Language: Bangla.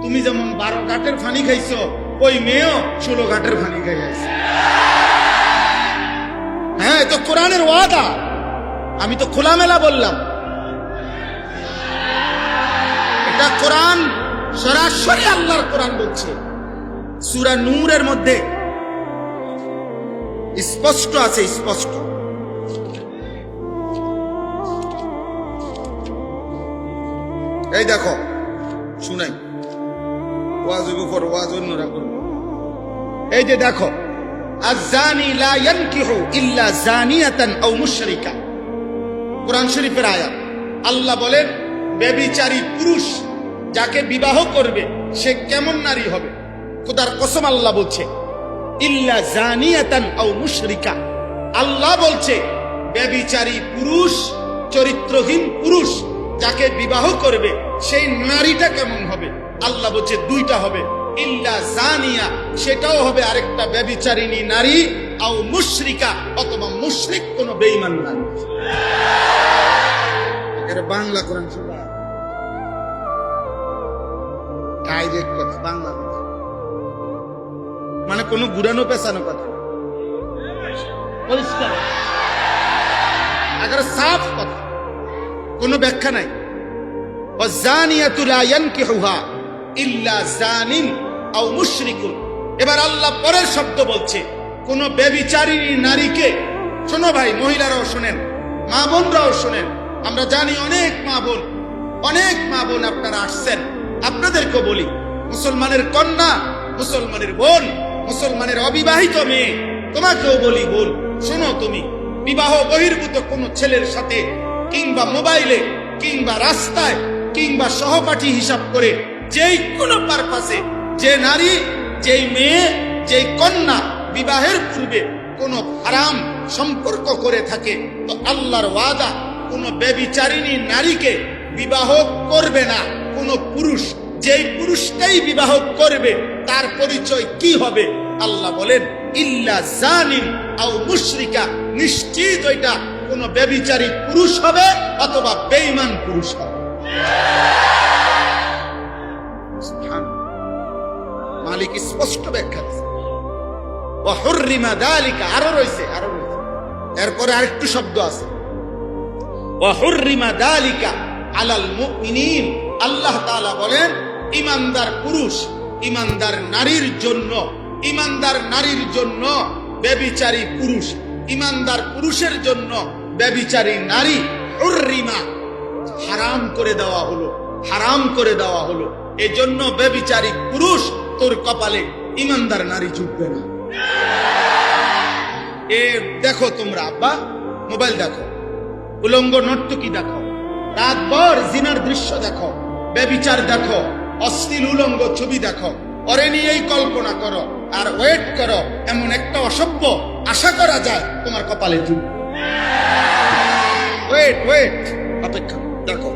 তুমি যেমন 12 ঘাটের পানি খাইছো, ওই মেয়েও 16 ঘাটের পানি খাইছে। হ্যাঁ, তো কোরআনের ওয়াদা, আমি তো খোলামেলা বললাম। এটা কোরআন, সরাসরি আল্লাহর কোরআন বলছে। সূরা নূরের মধ্যে স্পষ্ট আছে, স্পষ্ট। এই দেখো, শুনাই, ওয়াজ উপর ওয়াজ অন্যরা করবে। এই যে দেখো, আয-যানি লা ইয়ানকিহু ইল্লা যানিয়াতান আও মুশরিকা, কোরআন শরীফের আয়াত। আল্লাহ বলেন, ব্যভিচারী পুরুষ যাকে বিবাহ করবে সে কেমন নারী হবে? খোদার কসম আল্লাহ বলছে, ইল্লা যানিয়াতান আও মুশরিকা। আল্লাহ বলছে ব্যভিচারী পুরুষ, চরিত্রহীন পুরুষ যাকে বিবাহ করবে সেই নারীটা কেমন হবে? আল্লাহ বলছে দুইটা হবে, ইল্লা জানিয়া, সেটাও হবে আরেকটা ব্যভিচারিণী নারী, আও মুশরিকা, অথবা মুশরিক কোন বেঈমান নারী। এটা বাংলা কোরআন শোনা, ডাইরেক্ট কথা, বাংলা কথা, মানে কোনো ঘুরানো পেছানো কথা, পরিষ্কার, একেবারে সাফ কথা, কোনো ব্যাখ্যা নাই। ওয়াজানিয়াতু লা ইয়ানকিহুহা ইল্লা জানিন আও মুশরিকুন। এবার আল্লাহ পরের শব্দ বলছে, কোন ব্যভিচারিণী নারীকে, শোনো ভাই, মহিলারাও শোনেন, মা বোনরাও শোনেন, আমরা জানি অনেক মা বোন আপনারা আসছেন, আপনাদেরকে বলি, মুসলমানের কন্যা, মুসলমানের বোন, মুসলমানের অবিবাহিত মেয়ে, তোমাকেও বলি, বোন শোনো, তুমি বিবাহ বহির্ভূত কোন ছেলের সাথে কিংবা মোবাইলে কিংবা রাস্তায় কিংবা সহপাঠী হিসাব করে যেই কোনো পারপাসে যে নারী, যেই মেয়ে, যেই কন্যা বিবাহের পূর্বে কোনো হারাম সম্পর্ক করে থাকে, তো আল্লাহর ওয়াদা, কোনো ব্যভিচারিণী নারীকে বিবাহ করবে না কোনো পুরুষ। যেই পুরুষটাই বিবাহ করবে তার পরিচয় কি হবে? আল্লাহ বলেন, ইল্লা জানিন আও মুশরিকা, নিশ্চিত ওইটা কোন ব্যভিচারী পুরুষ হবে অথবা বেঈমান পুরুষ হবে। মালিক স্পষ্ট ব্যাখ্যা দিয়েছে। ওয়া হুররিমা যালিকা, আরো রয়েছে। এরপরে আরেকটু শব্দ আছে, ওয়া হুররিমা যালিকা আলাল মুমিনিন। আল্লাহ তাআলা বলেন, ঈমানদার পুরুষ, ঈমানদার নারীর জন্য, ঈমানদার নারীর জন্য ব্যভিচারী পুরুষ, ঈমানদার পুরুষের জন্য ব্যভিচারী নারী, হুররিমা, হারাম করে দেওয়া হলো, হারাম করে দেওয়া হলো। এজন্য ব্যভিচারী পুরুষ তোর কপালে ঈমানদার নারী জুটবে না। এ দেখো তোমরা, আব্বা মোবাইল দেখো, উলঙ্গ নর্তকী দেখো, রাতভর জিনার দৃশ্য দেখো, ব্যভিচার দেখো, অশ্লীল উলঙ্গ ছবি দেখো, ওরে নিয়েই কল্পনা করো আর ওয়েট করো, এমন একটা অসভ্য আশা করা যায় তোমার কপালে জুটবে। ওয়েট, অপেক্ষা, দেখো।